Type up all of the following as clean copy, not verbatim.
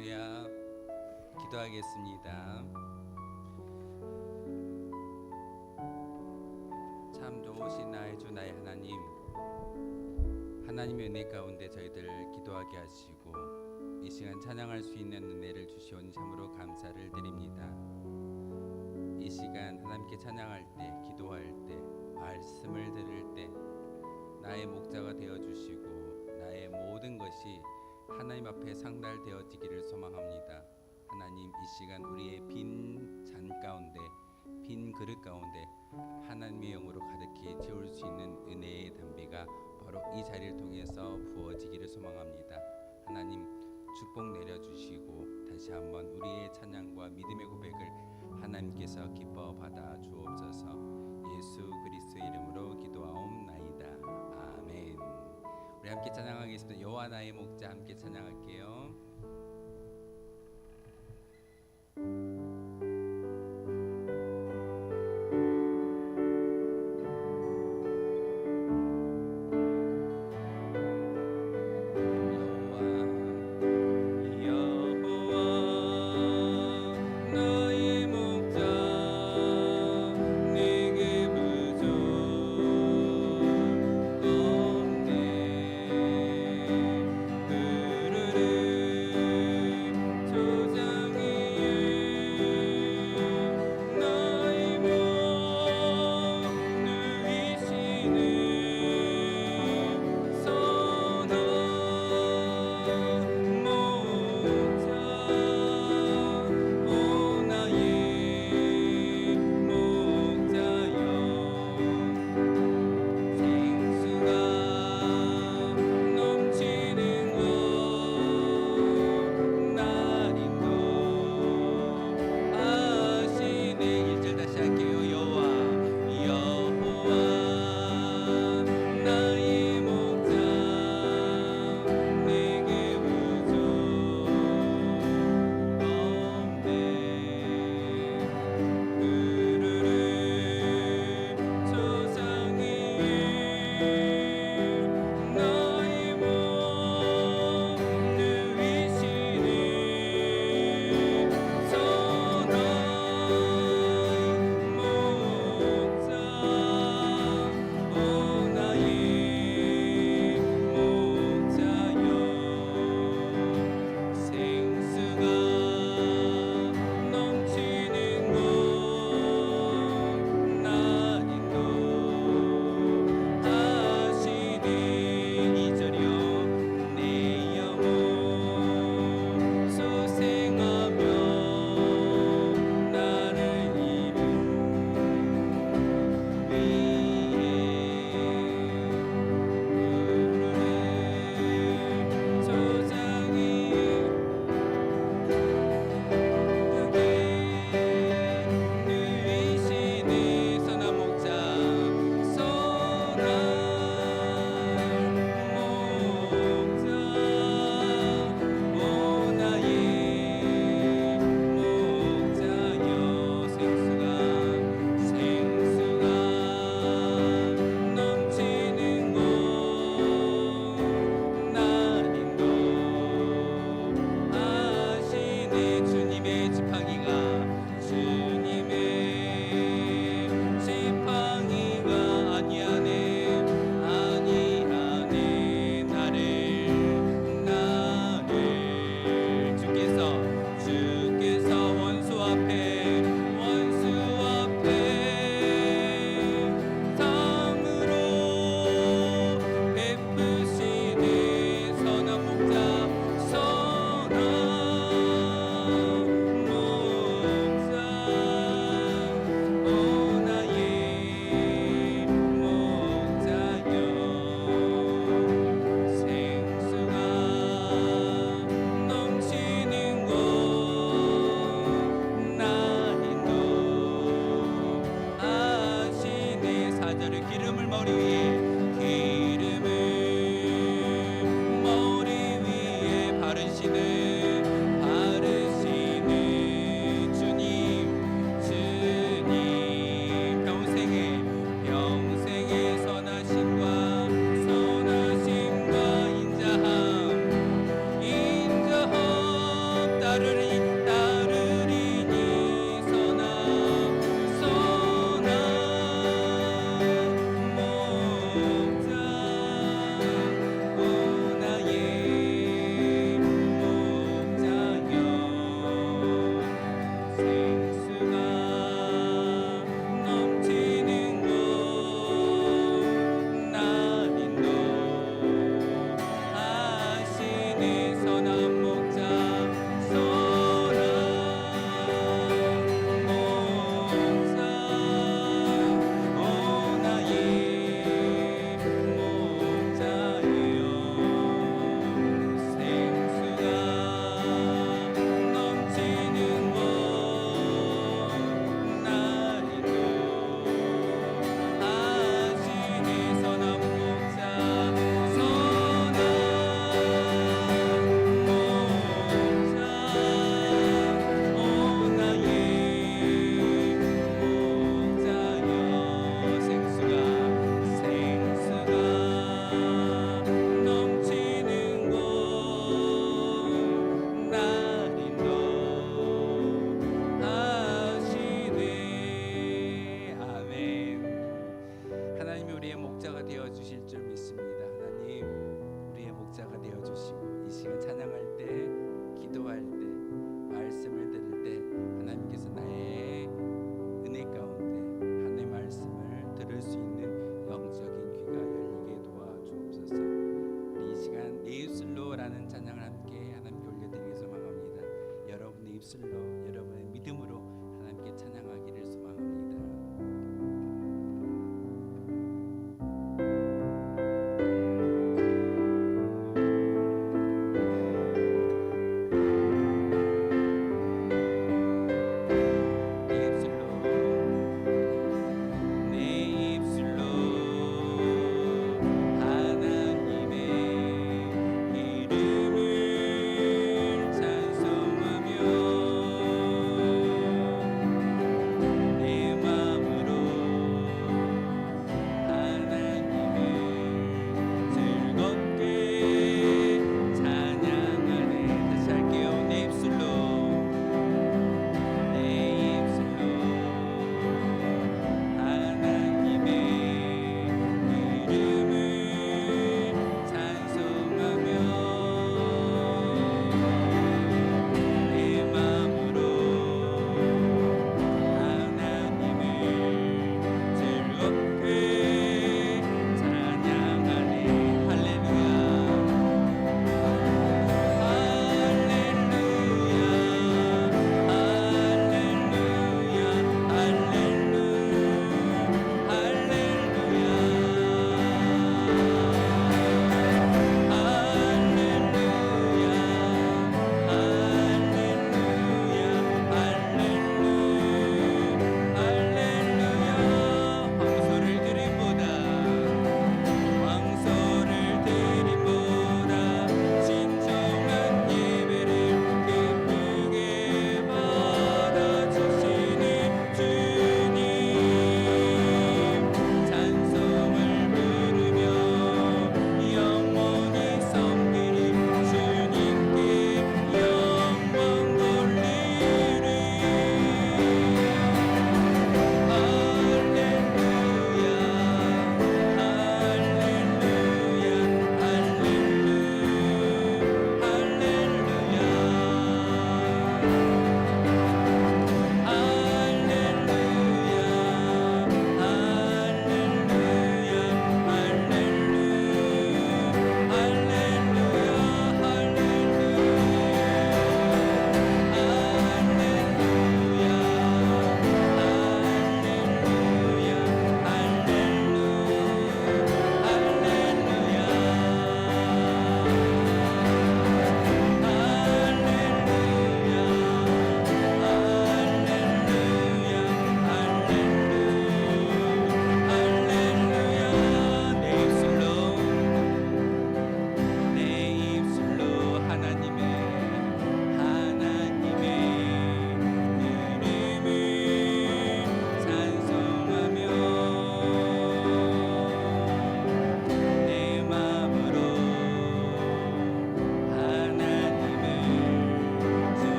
할렐루야. 기도하겠습니다. 참 좋으신 나의 주 나의 하나님, 하나님의 은혜 가운데 저희들 기도하게 하시고 이 시간 찬양할 수 있는 은혜를 주시오니 참으로 감사를 드립니다. 이 시간 하나님께 찬양할 때, 기도할 때, 말씀을 들을 때 나의 목자가 되어주시고 나의 모든 것이 하나님 앞에 상달되어지기를 소망합니다. 하나님, 이 시간 우리의 빈 잔 가운데, 빈 그릇 가운데 하나님의 영으로 가득히 채울 수 있는 은혜의 담비가 바로 이 자리를 통해서 부어지기를 소망합니다. 하나님, 축복 내려주시고 다시 한번 우리의 찬양과 믿음의 고백을 하나님께서 기뻐 받아 주옵소서. 예수 그리스도의 이름으로 기도하옵나이다. 아멘. 우리 함께 찬양하겠습니다. 여호와 나의 목자, 함께 찬양할게요. 그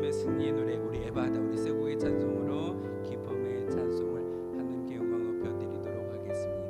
마음의 승리의 노래 우리 에바하다 우리 쇠곡의 찬송으로 기쁨의 찬송을 하나님께 영광 높여드리도록 하겠습니다.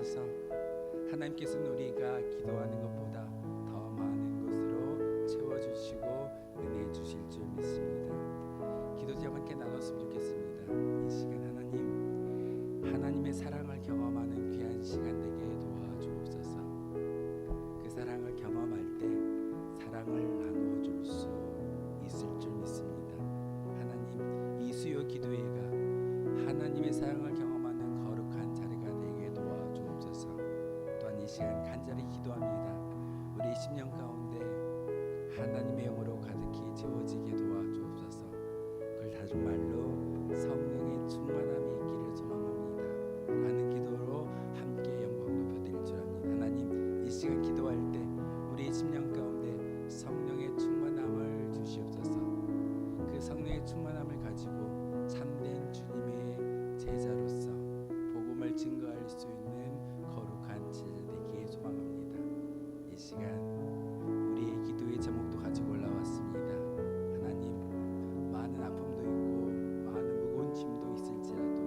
주옵소서. 하나님께서는 우리가 기도하는 것보다 더 많은 것으로 채워주시고 은혜 주실 줄 믿습니다. 기도 제목 함께 나눴으면 좋겠습니다. 이 시간 하나님의 사랑을 경험하는 귀한 시간 되게 도와주옵소서. 그 사랑을 경험할 때 사랑을 나누어줄 수 있을 줄 믿습니다. 하나님, 이 수요 기도회가 하나님의 사랑을 경험하는 거룩한 자리가 되게 도와주옵소서. 또한 이 시간 간절히 기도합니다. 우리 10년 가운데 하나님의 영으로 가득히 채워지게 도와주옵소서. 그걸 다른 말로 성령의 충만함이 있기를 소망합니다 라는 기도로 함께 영광 높여드릴 줄 압니다. 하나님, 이 시간 기도할 때 우리 10년 가운데 성령의 충만함을 주시옵소서. 그 성령의 충만함을 가지고 참된 주님의 제자로서 복음을 증거할 수 있는 거룩한 제자 되기에 소망합니다. 이 시간 우리의 기도의 제목도 가지고 올라왔습니다. 하나님, 많은 아픔도 있고 많은 무거운 짐도 있을지라도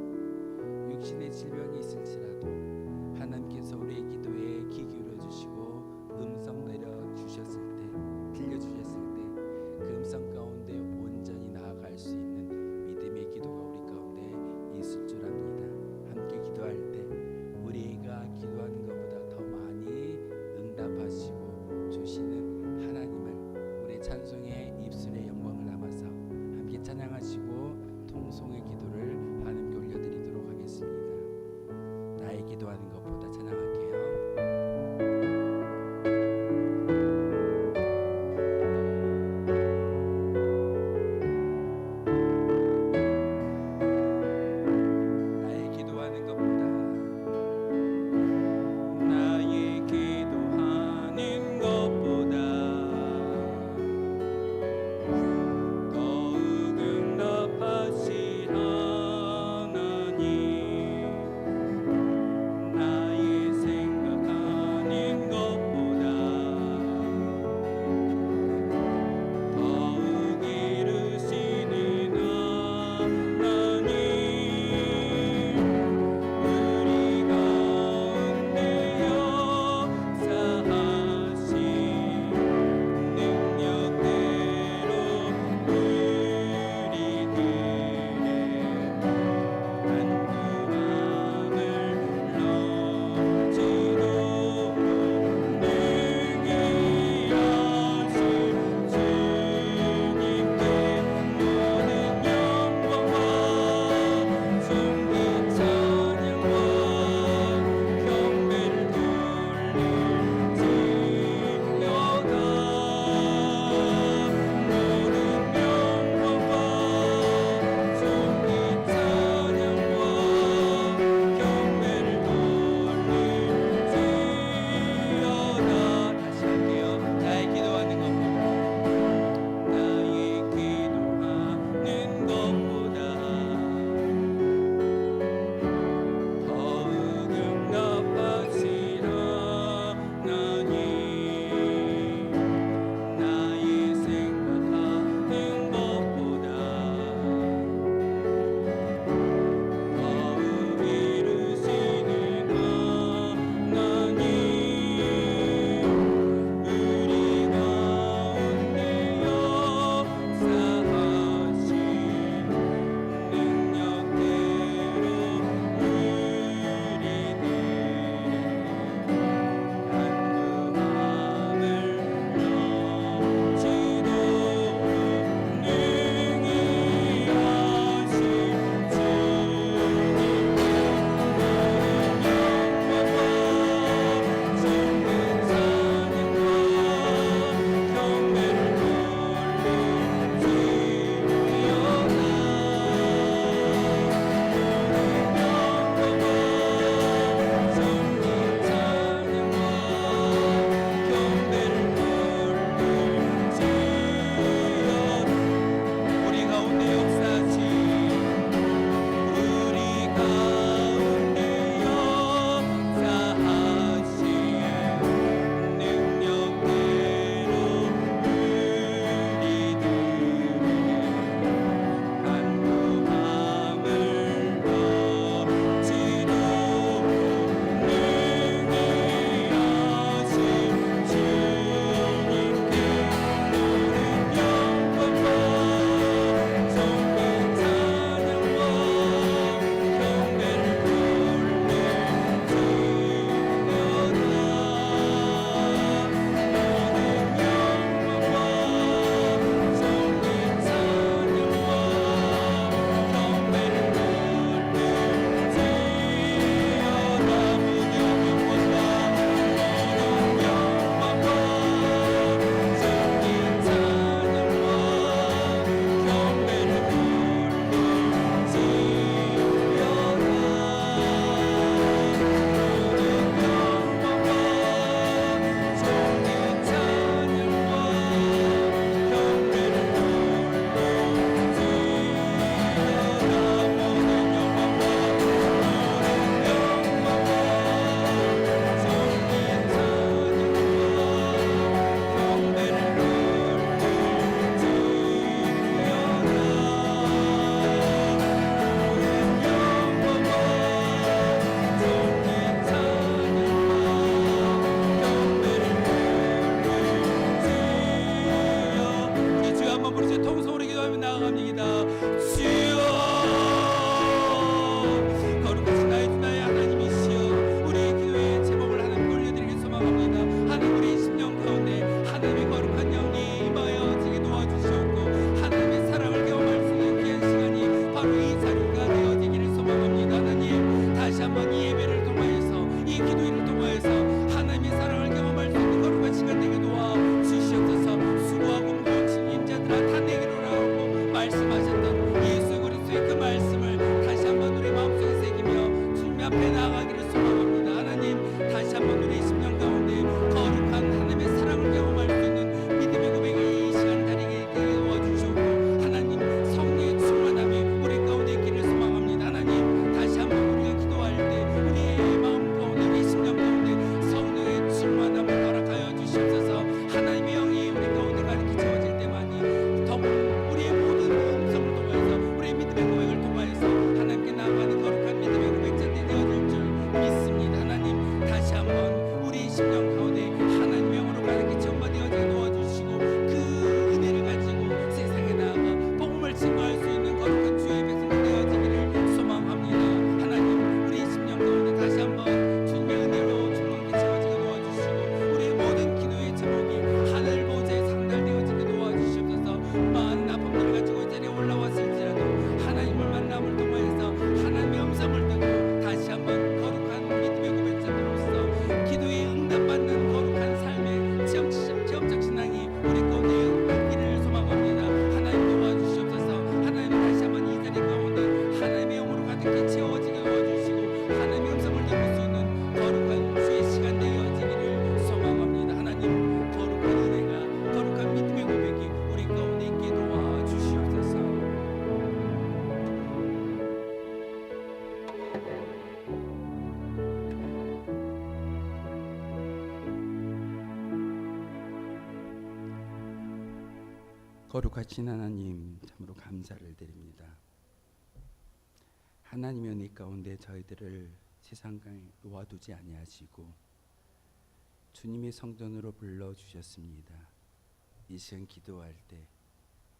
거룩하신 하나님, 참으로 감사를 드립니다. 하나님의 은혜 가운데 저희들을 세상에 놓아두지 아니하시고 주님의 성전으로 불러주셨습니다. 이 시간 기도할 때,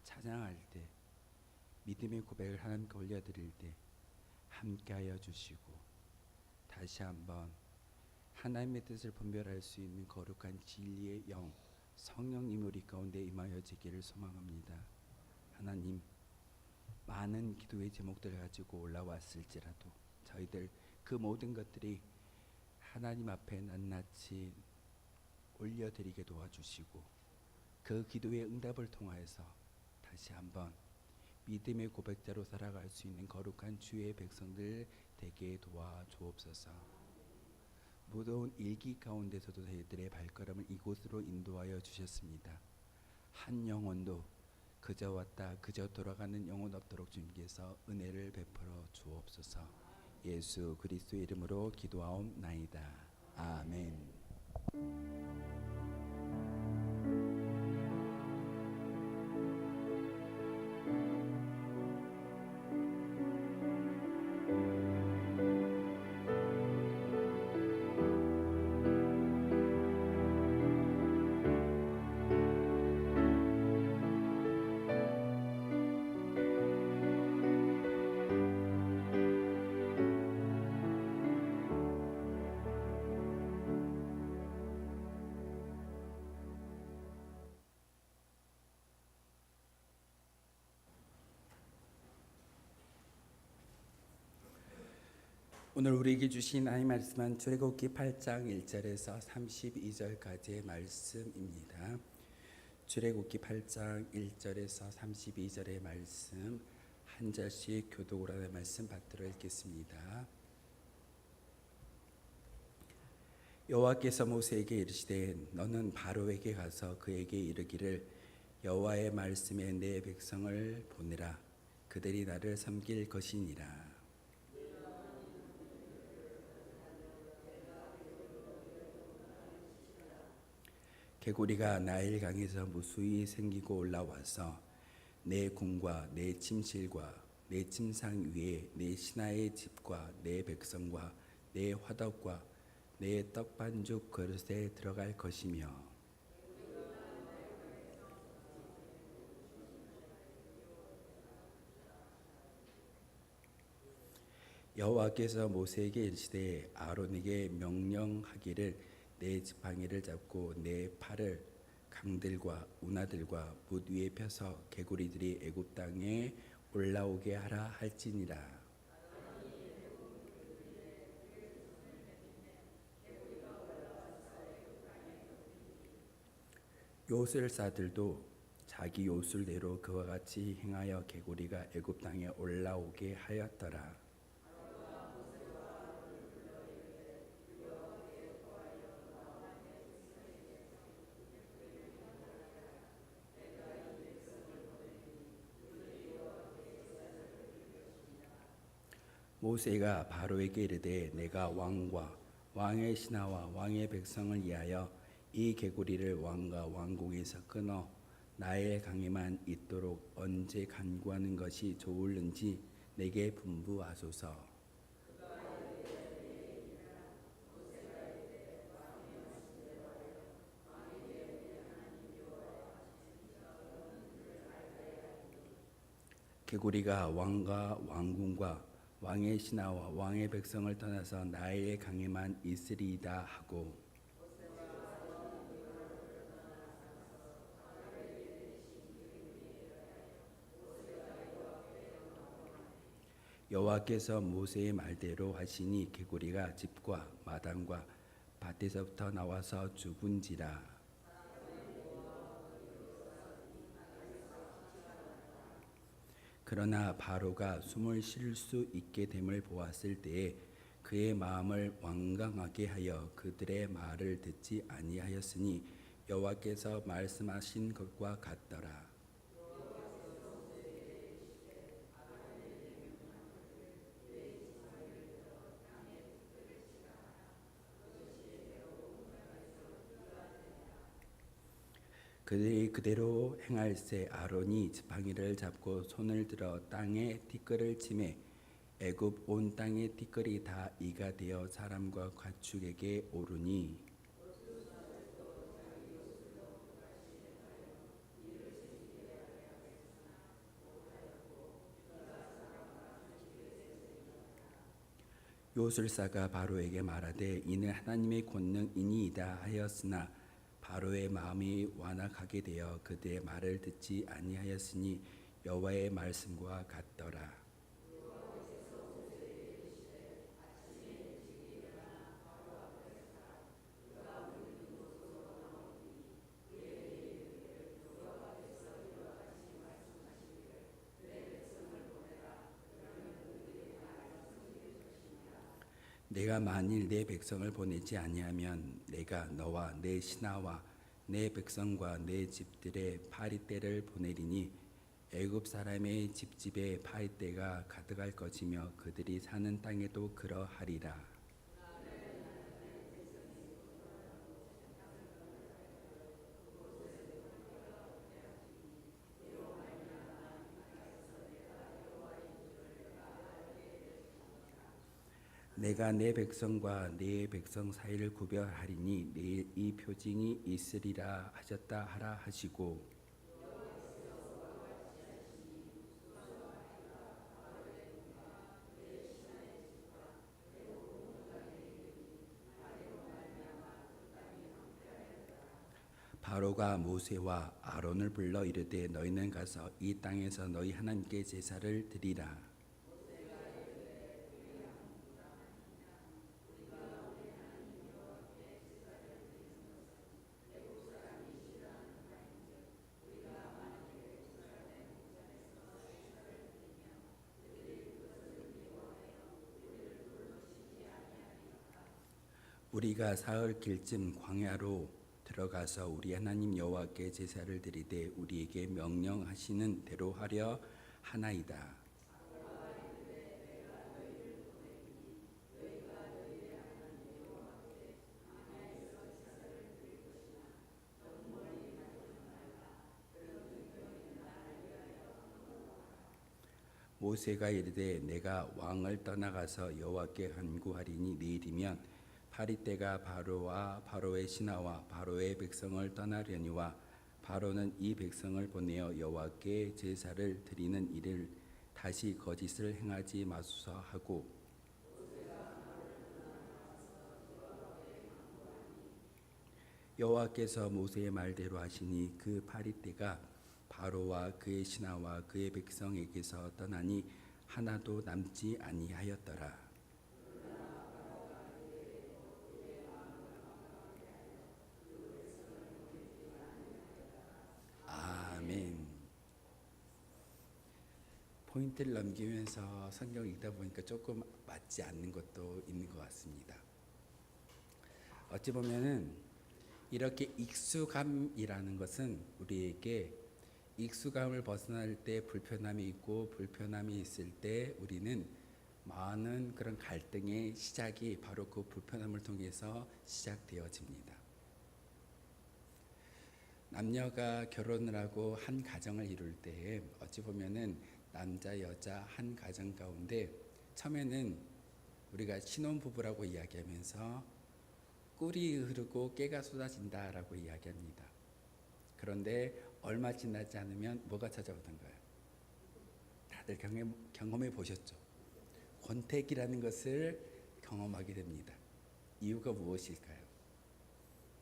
찬양할 때, 믿음의 고백을 하나님께 올려드릴 때 함께하여 주시고 다시 한번 하나님의 뜻을 분별할 수 있는 거룩한 진리의 영, 성령님 우리 가운데 임하여 지기를 소망합니다. 하나님, 많은 기도의 제목들을 가지고 올라왔을지라도 저희들 그 모든 것들이 하나님 앞에 낱낱이 올려드리게 도와주시고 그 기도의 응답을 통하여서 다시 한번 믿음의 고백자로 살아갈 수 있는 거룩한 주의 백성들 되게 도와주옵소서. 무더운 일기 가운데서도 저희들의 발걸음을 이곳으로 인도하여 주셨습니다. 한 영혼도 그저 왔다 그저 돌아가는 영혼 없도록 주님께서 은혜를 베풀어 주옵소서. 예수 그리스도의 이름으로 기도하옵나이다. 아멘. 오늘 우리에게 주신 하나님 말씀은 출애굽기 8장 1절에서 32절까지의 말씀입니다. 출애굽기 8장 1절에서 32절의 말씀 한 절씩 교독으로 하는 말씀 받들어 읽겠습니다. 여호와께서 모세에게 이르시되 너는 바로에게 가서 그에게 이르기를 여호와의 말씀에 내 백성을 보내라. 그들이 나를 섬길 것이니라. 개구리가 나일강에서 무수히 생기고 올라와서 내 궁과 내 침실과 내 침상 위에 내 신하의 집과 내 백성과 내 화덕과 내 떡반죽 그릇에 들어갈 것이며 여호와께서 모세에게 이르시되 아론에게 명령하기를 내 지팡이를 잡고 내 팔을 강들과 운하들과 뭇 위에 펴서 개구리들이 애굽 땅에 올라오게 하라 할지니라. 요술사들도 자기 요술대로 그와 같이 행하여 개구리가 애굽 땅에 올라오게 하였더라. 모세가 바로에게 이르되 내가 왕과 왕의 신하와 왕의 백성을 위하여 이 개구리를 왕과 왕궁에서 끊어 나일 강에만 있도록 언제 간구하는 것이 좋을는지 내게 분부하소서. 개구리가 왕과 왕궁과 왕의 신하와 왕의 백성을 떠나서 나일 강에만 있으리이다 하고 여호와께서 모세의 말대로 하시니 개구리가 집과 마당과 밭에서부터 나와서 죽은지라. 그러나 바로가 숨을 쉴 수 있게 됨을 보았을 때에 그의 마음을 완강하게 하여 그들의 말을 듣지 아니하였으니 여호와께서 말씀하신 것과 같더라. 그들이 그대로 행할세. 아론이 지팡이를 잡고 손을 들어 땅에 티끌을 치매 애굽 온 땅의 티끌이 다 이가 되어 사람과 가축에게 오르니 요술사가 바로에게 말하되 이는 하나님의 권능이니이다 하였으나 바로의 마음이 완악하게 되어 그들의 말을 듣지 아니하였으니 여호와의 말씀과 같더라. 내가 만일 내 백성을 보내지 아니하면 내가 너와 내 신하와 내 백성과 내 집들의 파리떼를 보내리니 애굽 사람의 집집에 파리떼가 가득할 것이며 그들이 사는 땅에도 그러하리라. 내가 내 백성과 네 백성 사이를 구별하리니 내 이 표징이 있으리라 하셨다 하라 하시고 바로가 모세와 아론을 불러 이르되 너희는 가서 이 땅에서 너희 하나님께 제사를 드리라. 우리가 사흘 길쯤 광야로 들어가서 우리 하나님 여호와께 제사를 드리되 우리에게 명령하시는 대로 하려 하나이다. 모세가 이르되 내가 왕을 떠나가서 여호와께 간구하리니 내일이면 파리떼가 바로와 바로의 신하와 바로의 백성을 떠나려니와 바로는 이 백성을 보내어 여호와께 제사를 드리는 일을 다시 거짓을 행하지 마소서 하고 여호와께서 모세의 말대로 하시니 그 파리떼가 바로와 그의 신하와 그의 백성에게서 떠나니 하나도 남지 아니하였더라. 아멘. 포인트를 넘기면서 성경을 읽다 보니까 조금 맞지 않는 것도 있는 것 같습니다. 어찌 보면은 이렇게 익숙함이라는 것은 우리에게 익숙함을 벗어날 때 불편함이 있고 불편함이 있을 때 우리는 많은 그런 갈등의 시작이 바로 그 불편함을 통해서 시작되어집니다. 남녀가 결혼을 하고 한 가정을 이룰 때 어찌 보면은 남자 여자 한 가정 가운데 처음에는 우리가 신혼부부라고 이야기하면서 꿀이 흐르고 깨가 쏟아진다라고 이야기합니다. 그런데 얼마 지나지 않으면 뭐가 찾아오던가요? 다들 경험해 보셨죠? 권태기라는 것을 경험하게 됩니다. 이유가 무엇일까요?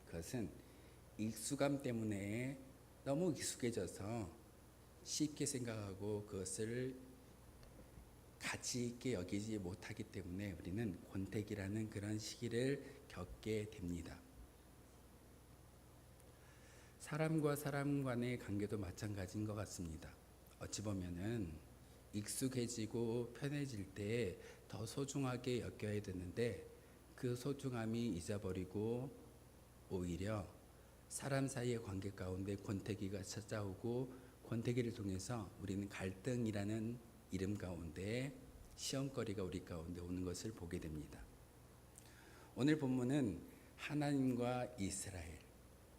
그것은 익숙함 때문에 너무 익숙해져서 쉽게 생각하고 그것을 가치 있게 여기지 못하기 때문에 우리는 권태기라는 그런 시기를 겪게 됩니다. 사람과 사람 간의 관계도 마찬가지인 것 같습니다. 어찌 보면은 익숙해지고 편해질 때 더 소중하게 여겨야 되는데 그 소중함이 잊어버리고 오히려 사람 사이의 관계 가운데 권태기가 찾아오고 권태기를 통해서 우리는 갈등이라는 이름 가운데 시험거리가 우리 가운데 오는 것을 보게 됩니다. 오늘 본문은 하나님과 이스라엘,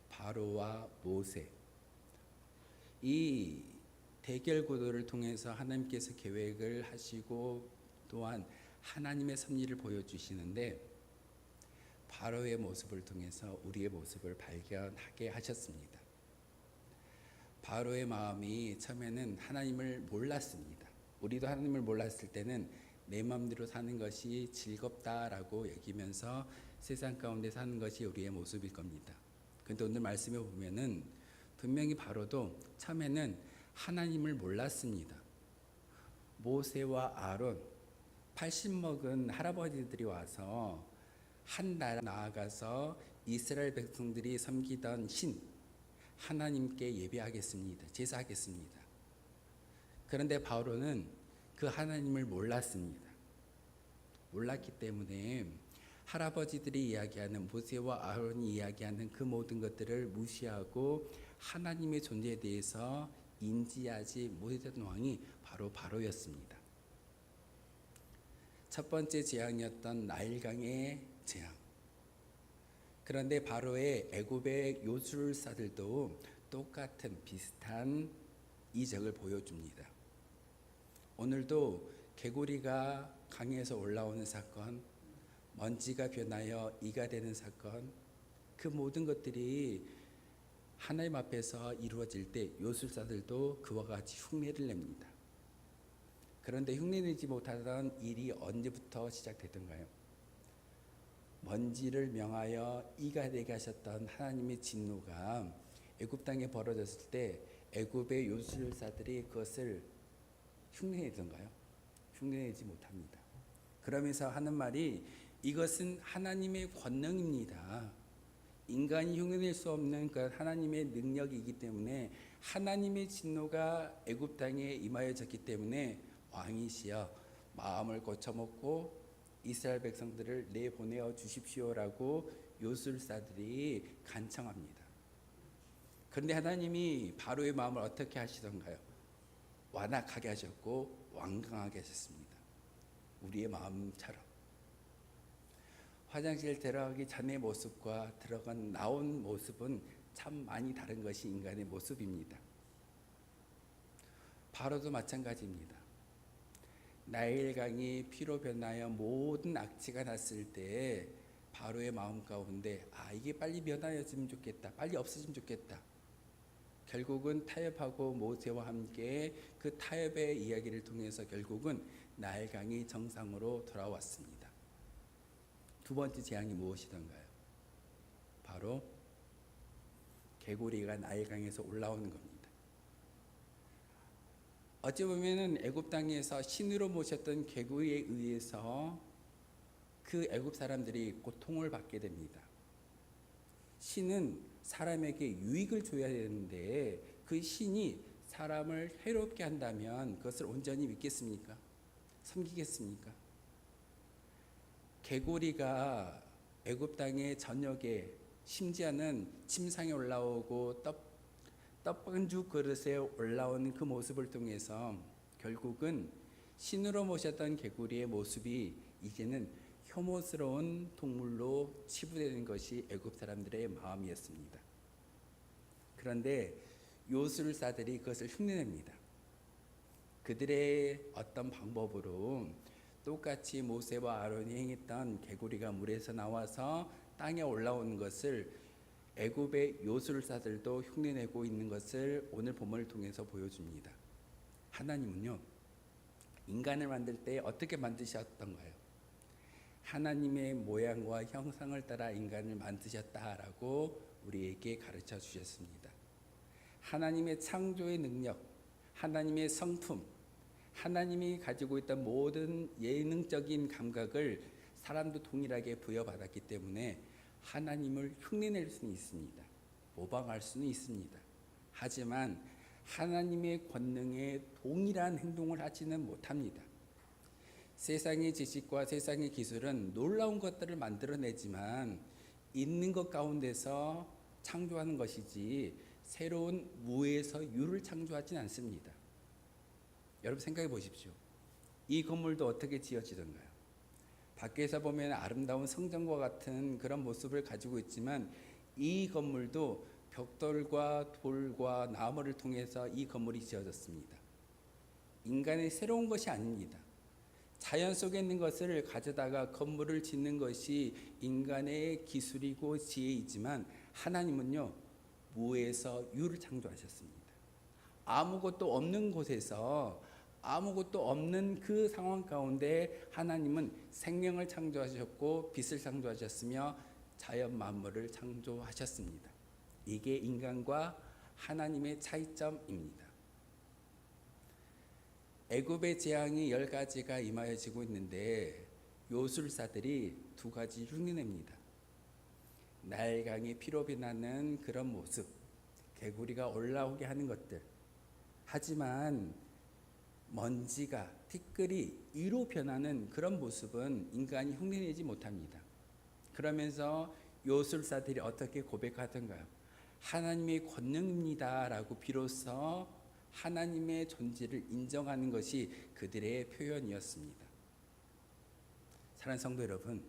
바로와 모세 이 대결 구도를 통해서 하나님께서 계획을 하시고 또한 하나님의 섭리를 보여주시는데 바로의 모습을 통해서 우리의 모습을 발견하게 하셨습니다. 바로의 마음이 처음에는 하나님을 몰랐습니다. 우리도 하나님을 몰랐을 때는 내 마음대로 사는 것이 즐겁다라고 여기면서 세상 가운데 사는 것이 우리의 모습일 겁니다. 그런데 오늘 말씀에 보면은 분명히 바로도 처음에는 하나님을 몰랐습니다. 모세와 아론 80 먹은 할아버지들이 와서 한 나라 나아가서 이스라엘 백성들이 섬기던 신 하나님께 예배하겠습니다. 제사하겠습니다. 그런데 바로는 그 하나님을 몰랐습니다. 몰랐기 때문에 할아버지들이 이야기하는 모세와 아론이 이야기하는 그 모든 것들을 무시하고 하나님의 존재에 대해서 인지하지 못했던 왕이 바로 바로였습니다. 첫 번째 재앙이었던 나일강의 재앙. 그런데 바로의 애굽의 요술사들도 똑같은 비슷한 이적을 보여줍니다. 오늘도 개구리가 강에서 올라오는 사건, 먼지가 변하여 이가 되는 사건, 그 모든 것들이 하나님 앞에서 이루어질 때 요술사들도 그와 같이 흉내를 냅니다. 그런데 흉내내지 못하던 일이 언제부터 시작되던가요? 먼지를 명하여 이가 되게 하셨던 하나님의 진노가 애굽 땅에 벌어졌을 때 애굽의 요술사들이 그것을 흉내내던가요? 흉내내지 못합니다. 그러면서 하는 말이 이것은 하나님의 권능입니다. 인간이 흉내낼 수 없는 그 하나님의 능력이기 때문에 하나님의 진노가 애굽 땅에 임하여졌기 때문에 왕이시여 마음을 고쳐먹고 이스라엘 백성들을 내보내어 주십시오라고 요술사들이 간청합니다. 그런데 하나님이 바로의 마음을 어떻게 하시던가요? 완악하게 하셨고 완강하게 하셨습니다. 우리의 마음처럼. 화장실 들어가기 전의 모습과 나온 모습은 참 많이 다른 것이 인간의 모습입니다. 바로도 마찬가지입니다. 나일강이 피로 변하여 모든 악취가 났을 때 바로의 마음 가운데 이게 빨리 변하였으면 좋겠다. 빨리 없어지면 좋겠다. 결국은 타협하고 모세와 함께 그 타협의 이야기를 통해서 결국은 나일강이 정상으로 돌아왔습니다. 두 번째 재앙이 무엇이던가요? 바로 개구리가 나일강에서 올라오는 겁니다. 어찌 보면은 애굽 땅에서 신으로 모셨던 개구리에 의해서 그 애굽 사람들이 고통을 받게 됩니다. 신은 사람에게 유익을 줘야 되는데 그 신이 사람을 해롭게 한다면 그것을 온전히 믿겠습니까? 섬기겠습니까? 개구리가 애굽 땅의 전역에 심지어는 침상에 올라오고 떡반죽 그릇에 올라오는 그 모습을 통해서 결국은 신으로 모셨던 개구리의 모습이 이제는 혐오스러운 동물로 치부되는 것이 애굽 사람들의 마음이었습니다. 그런데 요술사들이 그것을 흉내냅니다. 그들의 어떤 방법으로 똑같이 모세와 아론이 행했던 개구리가 물에서 나와서 땅에 올라오는 것을 애굽의 요술사들도 흉내내고 있는 것을 오늘 본문을 통해서 보여줍니다. 하나님은요, 인간을 만들 때 어떻게 만드셨던가요? 하나님의 모양과 형상을 따라 인간을 만드셨다라고 우리에게 가르쳐 주셨습니다. 하나님의 창조의 능력, 하나님의 성품, 하나님이 가지고 있던 모든 예능적인 감각을 사람도 동일하게 부여받았기 때문에 하나님을 흉내낼 수는 있습니다. 모방할 수는 있습니다. 하지만 하나님의 권능에 동일한 행동을 하지는 못합니다. 세상의 지식과 세상의 기술은 놀라운 것들을 만들어내지만 있는 것 가운데서 창조하는 것이지 새로운 무에서 유를 창조하지는 않습니다. 여러분 생각해 보십시오. 이 건물도 어떻게 지어지던가요? 밖에서 보면 아름다운 성전과 같은 그런 모습을 가지고 있지만 이 건물도 벽돌과 돌과 나무를 통해서 이 건물이 지어졌습니다. 인간의 새로운 것이 아닙니다. 자연 속에 있는 것을 가져다가 건물을 짓는 것이 인간의 기술이고 지혜이지만 하나님은요, 무에서 유를 창조하셨습니다. 아무것도 없는 곳에서 아무것도 없는 그 상황 가운데 하나님은 생명을 창조하셨고 빛을 창조하셨으며 자연 만물을 창조하셨습니다. 이게 인간과 하나님의 차이점입니다. 애굽의 재앙이 10가지가 임하여지고 있는데 요술사들이 2가지 흉내냅니다. 나일강이 피로 변하는 그런 모습, 개구리가 올라오게 하는 것들. 하지만 먼지가, 티끌이 이로 변하는 그런 모습은 인간이 흉내내지 못합니다. 그러면서 요술사들이 어떻게 고백하던가요? 하나님의 권능입니다 라고 비로소 하나님의 존재를 인정하는 것이 그들의 표현이었습니다. 사랑하는 성도 여러분,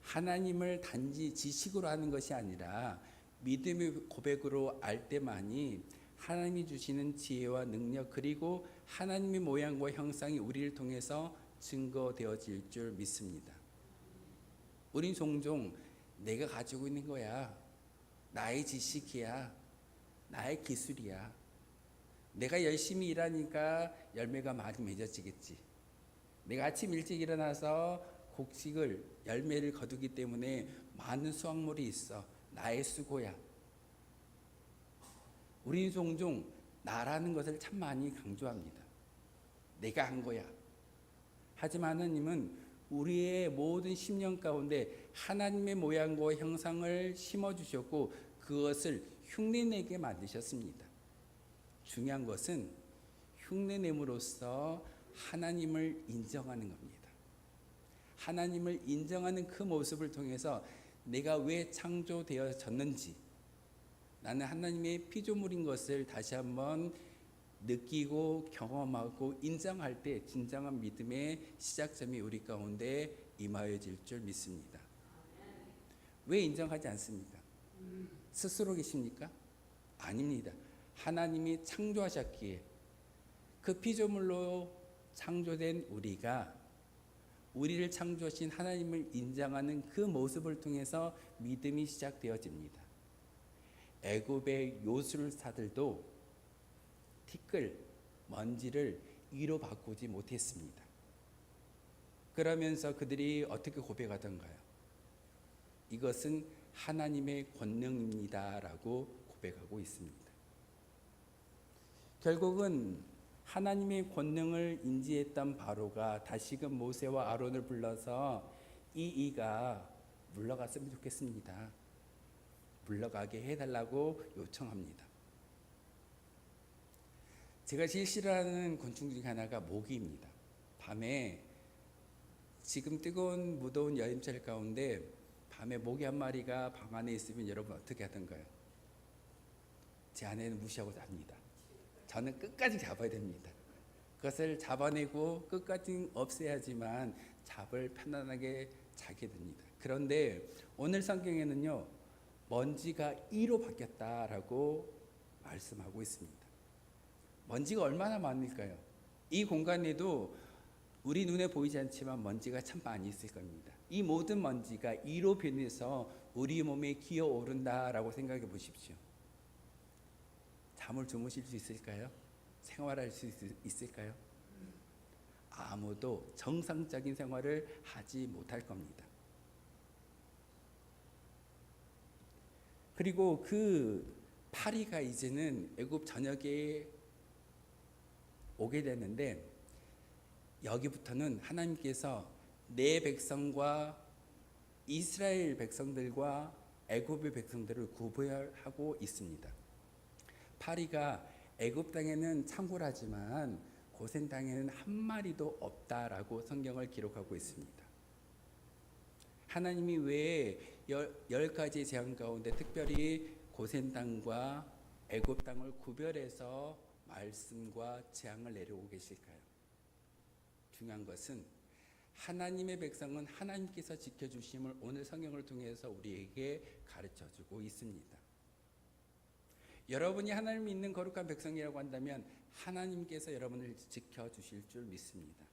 하나님을 단지 지식으로 하는 것이 아니라 믿음의 고백으로 알 때만이 하나님이 주시는 지혜와 능력 그리고 하나님의 모양과 형상이 우리를 통해서 증거되어질 줄 믿습니다. 우린 종종 내가 가지고 있는 거야, 나의 지식이야, 나의 기술이야, 내가 열심히 일하니까 열매가 많이 맺어지겠지, 내가 아침 일찍 일어나서 곡식을 열매를 거두기 때문에 많은 수확물이 있어, 나의 수고야. 우리는 종종 나라는 것을 참 많이 강조합니다. 내가 한 거야. 하지만 하나님은 우리의 모든 심령 가운데 하나님의 모양과 형상을 심어주셨고 그것을 흉내내게 만드셨습니다. 중요한 것은 흉내냄으로써 하나님을 인정하는 겁니다. 하나님을 인정하는 그 모습을 통해서 내가 왜 창조되어졌는지, 나는 하나님의 피조물인 것을 다시 한번 느끼고 경험하고 인정할 때 진정한 믿음의 시작점이 우리 가운데 임하여질 줄 믿습니다. 왜 인정하지 않습니까? 스스로 계십니까? 아닙니다. 하나님이 창조하셨기에 그 피조물로 창조된 우리를 창조하신 하나님을 인정하는 그 모습을 통해서 믿음이 시작되어집니다. 애굽의 요술사들도 티끌, 먼지를 이로 바꾸지 못했습니다. 그러면서 그들이 어떻게 고백하던가요? 이것은 하나님의 권능입니다 라고 고백하고 있습니다. 결국은 하나님의 권능을 인지했던 바로가 다시금 모세와 아론을 불러서 이가 물러갔으면 좋겠습니다. 물러가게 해달라고 요청합니다. 제가 제일 싫어하는 곤충 중 하나가 모기입니다. 밤에 지금 뜨거운 무더운 여름철 가운데 밤에 모기 한 마리가 방 안에 있으면 여러분 어떻게 하던가요? 제 아내는 무시하고 잡니다. 저는 끝까지 잡아야 됩니다. 그것을 잡아내고 끝까지 없애야지만 잠을 편안하게 자게 됩니다. 그런데 오늘 성경에는요, 먼지가 이로 바뀌었다라고 말씀하고 있습니다. 먼지가 얼마나 많을까요? 이 공간에도 우리 눈에 보이지 않지만 먼지가 참 많이 있을 겁니다. 이 모든 먼지가 이로 변해서 우리 몸에 기어오른다라고 생각해 보십시오. 잠을 주무실 수 있을까요? 생활할 수 있을까요? 아무도 정상적인 생활을 하지 못할 겁니다. 그리고 그 파리가 이제는 애굽 전역에 오게 되는데 여기부터는 하나님께서 내 백성과 이스라엘 백성들과 애굽의 백성들을 구별하고 있습니다. 파리가 애굽 땅에는 창궐하지만 고센 땅에는 한 마리도 없다라고 성경을 기록하고 있습니다. 하나님이 왜 10가지 재앙 가운데 특별히 고센 땅과 애굽 땅을 구별해서 말씀과 재앙을 내려오고 계실까요? 중요한 것은 하나님의 백성은 하나님께서 지켜주심을 오늘 성경을 통해서 우리에게 가르쳐주고 있습니다. 여러분이 하나님을 믿는 거룩한 백성이라고 한다면 하나님께서 여러분을 지켜주실 줄 믿습니다.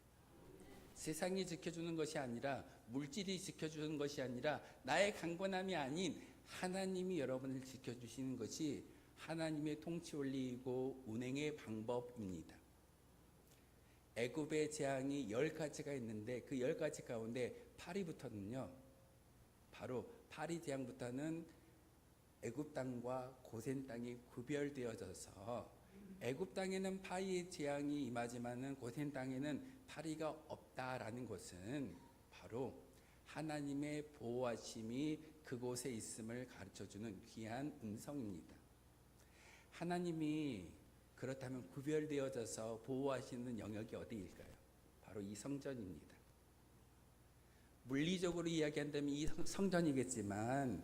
세상이 지켜주는 것이 아니라, 물질이 지켜주는 것이 아니라, 나의 강건함이 아닌 하나님이 여러분을 지켜주시는 것이 하나님의 통치 원리이고 운행의 방법입니다. 애굽의 재앙이 10가지가 있는데 그 10가지 가운데 파리부터는요, 바로 파리 재앙부터는 애굽 땅과 고센 땅이 구별되어져서 애굽 땅에는 파리의 재앙이 임하지만은 고센 땅에는 파리가 없다라는 것은 바로 하나님의 보호하심이 그곳에 있음을 가르쳐주는 귀한 음성입니다. 하나님이 그렇다면 구별되어져서 보호하시는 영역이 어디일까요? 바로 이 성전입니다. 물리적으로 이야기한다면 이 성전이겠지만,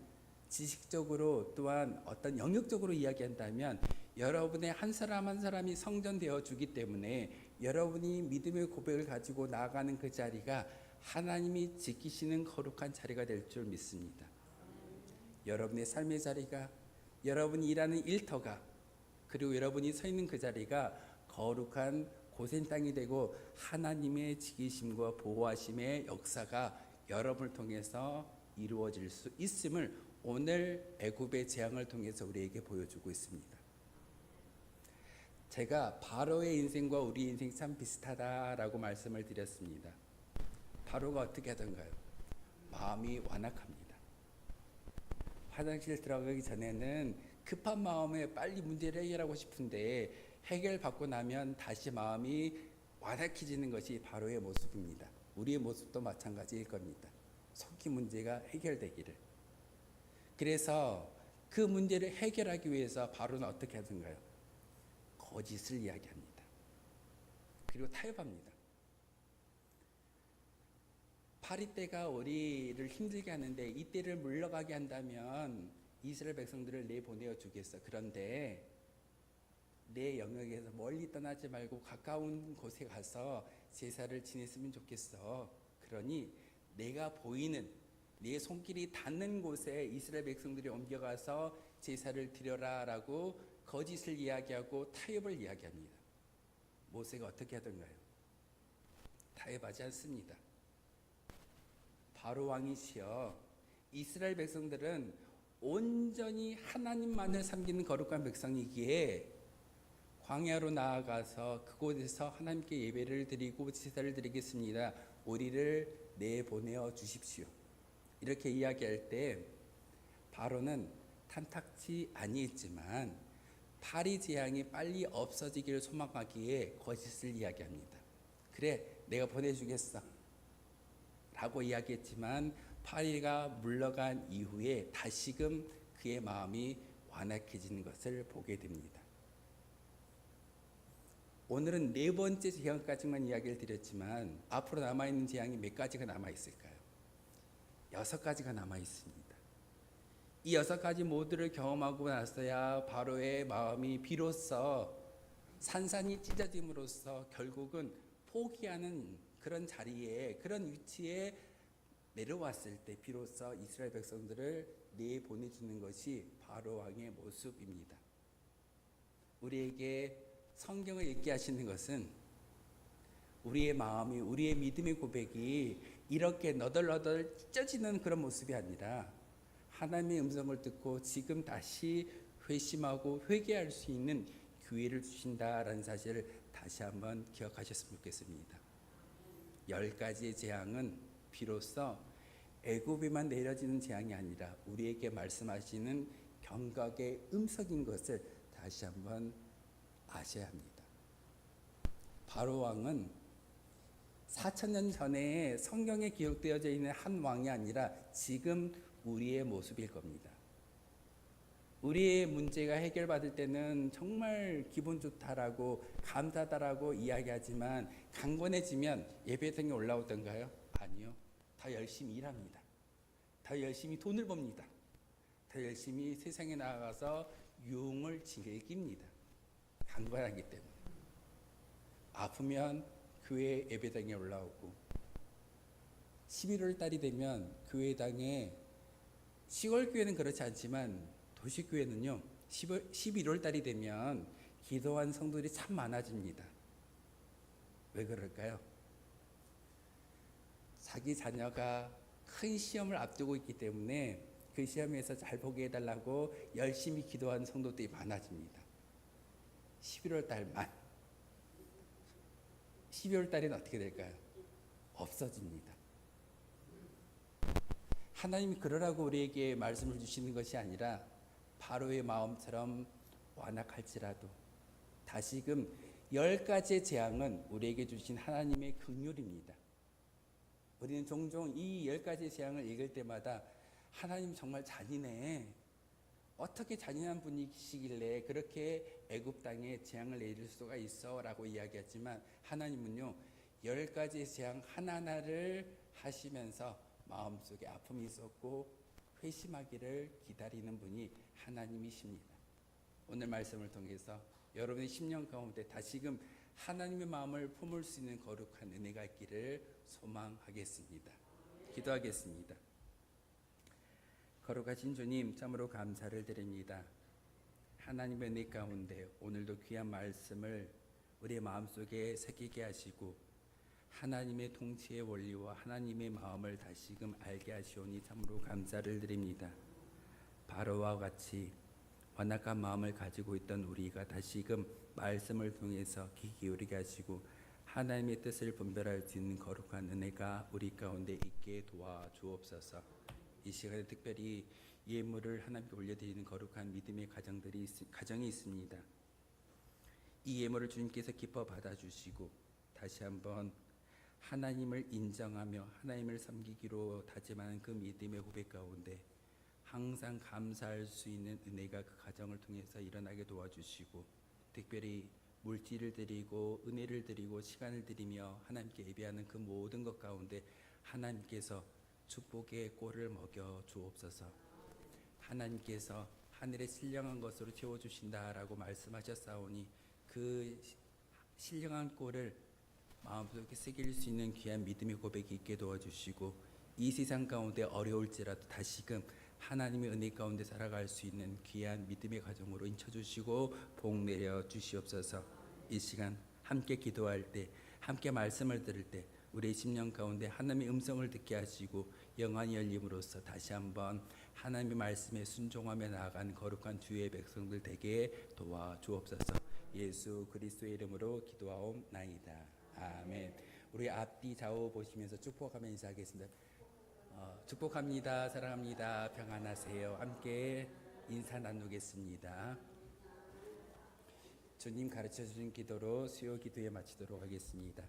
지식적으로 또한 어떤 영역적으로 이야기한다면 여러분의 한 사람 한 사람이 성전되어 주기 때문에 여러분이 믿음의 고백을 가지고 나아가는 그 자리가 하나님이 지키시는 거룩한 자리가 될 줄 믿습니다. 여러분의 삶의 자리가, 여러분이 일하는 일터가, 그리고 여러분이 서 있는 그 자리가 거룩한 고센 땅이 되고 하나님의 지키심과 보호하심의 역사가 여러분을 통해서 이루어질 수 있음을 오늘 애굽의 재앙을 통해서 우리에게 보여주고 있습니다. 제가 바로의 인생과 우리 인생이 참 비슷하다라고 말씀을 드렸습니다. 바로가 어떻게 하던가요? 마음이 완악합니다. 화장실 들어가기 전에는 급한 마음에 빨리 문제를 해결하고 싶은데 해결받고 나면 다시 마음이 완악해지는 것이 바로의 모습입니다. 우리의 모습도 마찬가지일 겁니다. 속히 문제가 해결되기를. 그래서 그 문제를 해결하기 위해서 바로는 어떻게 하던가요? 거짓을 이야기합니다. 그리고 타협합니다. 파리 때가 우리를 힘들게 하는데 이 때를 물러가게 한다면 이스라엘 백성들을 내보내어 주겠어. 그런데 내 영역에서 멀리 떠나지 말고 가까운 곳에 가서 제사를 지냈으면 좋겠어. 그러니 내가 보이는, 내 손길이 닿는 곳에 이스라엘 백성들이 옮겨가서 제사를 드려라 라고 거짓을 이야기하고 타협을 이야기합니다. 모세가 어떻게 하던가요? 타협하지 않습니다. 바로 왕이시여, 이스라엘 백성들은 온전히 하나님만을 섬기는 거룩한 백성이기에 광야로 나아가서 그곳에서 하나님께 예배를 드리고 제사를 드리겠습니다. 우리를 내보내어 주십시오. 이렇게 이야기할 때 바로는 탐탁지 아니했지만 파리 재앙이 빨리 없어지기를 소망하기에 거짓을 이야기합니다. 그래, 내가 보내주겠어 라고 이야기했지만 파리가 물러간 이후에 다시금 그의 마음이 완악해지는 것을 보게 됩니다. 오늘은 4번째 재앙까지만 이야기를 드렸지만 앞으로 남아있는 재앙이 몇 가지가 남아있을까요? 6가지가 남아있습니다. 이 6가지 모두를 경험하고 나서야 바로의 마음이 비로소 산산이 찢어짐으로써 결국은 포기하는 그런 자리에, 그런 위치에 내려왔을 때 비로소 이스라엘 백성들을 내보내주는 것이 바로 왕의 모습입니다. 우리에게 성경을 읽게 하시는 것은 우리의 마음이, 우리의 믿음의 고백이 이렇게 너덜너덜 찢어지는 그런 모습이 아니라 하나님의 음성을 듣고 지금 다시 회심하고 회개할 수 있는 기회를 주신다라는 사실을 다시 한번 기억하셨으면 좋겠습니다. 10가지의 재앙은 비로소 애굽에만 내려지는 재앙이 아니라 우리에게 말씀하시는 경각의 음성인 것을 다시 한번 아셔야 합니다. 바로 왕은 4,000년 전에 성경에 기록되어져 있는 한 왕이 아니라 지금 우리의 모습일 겁니다. 우리의 문제가 해결받을 때는 정말 기분 좋다라고 감사하다라고 이야기하지만 강건해지면 예배당에 올라오던가요? 아니요. 더 열심히 일합니다. 더 열심히 돈을 법니다. 더 열심히 세상에 나가서 유흥을 즐깁니다. 강건하기 때문에. 아프면 교회 예배당에 올라오고 11월 달이 되면 교회당에, 시골 교회는 그렇지 않지만 도시교회는요 11월 달이 되면 기도한 성도들이 참 많아집니다. 왜 그럴까요? 자기 자녀가 큰 시험을 앞두고 있기 때문에 그 시험에서 잘 보게 해달라고 열심히 기도하는 성도들이 많아집니다. 11월 달만. 12월 달에는 어떻게 될까요? 없어집니다. 하나님이 그러라고 우리에게 말씀을 주시는 것이 아니라 바로의 마음처럼 완악할지라도 다시금 10가지의 재앙은 우리에게 주신 하나님의 긍휼입니다. 우리는 종종 이 10가지의 재앙을 읽을 때마다 하나님 정말 잔인해. 어떻게 잔인한 분이시길래 그렇게 애굽 땅에 재앙을 내릴 수가 있어? 라고 이야기하지만 하나님은요 10가지의 재앙 하나하나를 하시면서 마음속에 아픔이 있었고 회심하기를 기다리는 분이 하나님이십니다. 오늘 말씀을 통해서 여러분의 10년 가운데 다시금 하나님의 마음을 품을 수 있는 거룩한 은혜가 있기를 소망하겠습니다. 기도하겠습니다. 거룩하신 주님, 참으로 감사를 드립니다. 하나님의 은혜 가운데 오늘도 귀한 말씀을 우리의 마음속에 새기게 하시고 하나님의 통치의 원리와 하나님의 마음을 다시금 알게 하시오니 참으로 감사를 드립니다. 바로와 같이 완악한 마음을 가지고 있던 우리가 다시금 말씀을 통해서 귀 기울이게 하시고 하나님의 뜻을 분별할 수 있는 거룩한 은혜가 우리 가운데 있게 도와주옵소서. 이 시간에 특별히 예물을 하나님께 올려드리는 거룩한 믿음의 가정이 있습니다. 이 예물을 주님께서 기뻐 받아주시고 다시 한번 하나님을 인정하며 하나님을 섬기기로 다짐하는 그 믿음의 고백 가운데 항상 감사할 수 있는 은혜가 그 가정을 통해서 일어나게 도와주시고 특별히 물질을 드리고 은혜를 드리고 시간을 드리며 하나님께 예배하는 그 모든 것 가운데 하나님께서 축복의 꼴을 먹여 주옵소서. 하나님께서 하늘에 신령한 것으로 채워주신다라고 말씀하셨사오니 그 신령한 꼴을 마음속에 새길 수 있는 귀한 믿음의 고백이 있게 도와주시고 이 세상 가운데 어려울지라도 다시금 하나님의 은혜 가운데 살아갈 수 있는 귀한 믿음의 가정으로 인쳐주시고 복 내려 주시옵소서. 이 시간 함께 기도할 때 함께 말씀을 들을 때 우리의 심령 가운데 하나님의 음성을 듣게 하시고 영안이 열림으로써 다시 한번 하나님의 말씀에 순종하며 나아가는 거룩한 주의 백성들 되게 도와주옵소서. 예수 그리스도의 이름으로 기도하옵나이다. 아멘. 우리 앞뒤 좌우 보시면서 축복하며 인사하겠습니다. 축복합니다. 사랑합니다. 평안하세요. 함께 인사 나누겠습니다. 주님 가르쳐 주신 기도로 수요 기도에 마치도록 하겠습니다.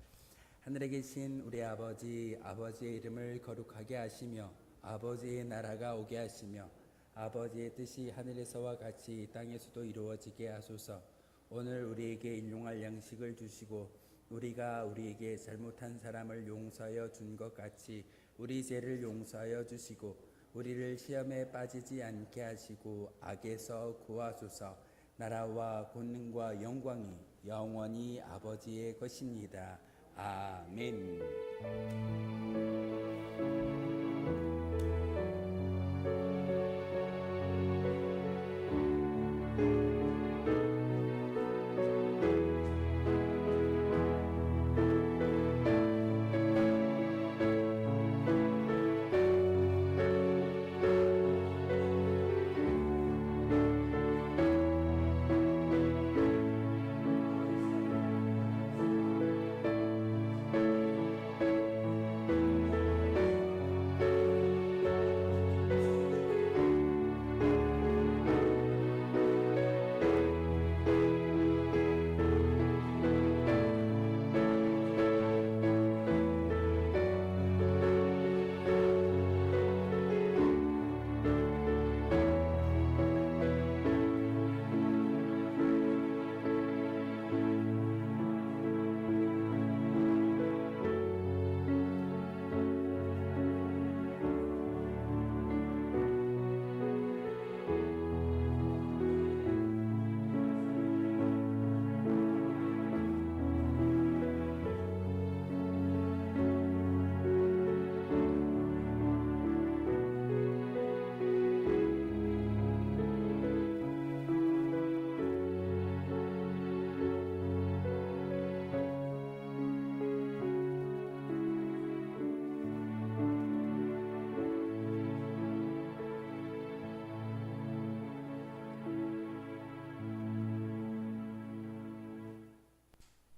하늘에 계신 우리 아버지, 아버지의 이름을 거룩하게 하시며 아버지의 나라가 오게 하시며 아버지의 뜻이 하늘에서와 같이 땅에서도 이루어지게 하소서. 오늘 우리에게 일용할 양식을 주시고 우리가 우리에게 잘못한 사람을 용서하여 준 것 같이 우리 죄를 용서하여 주시고 우리를 시험에 빠지지 않게 하시고 악에서 구하소서. 나라와 권능과 영광이 영원히 아버지의 것입니다. 아멘.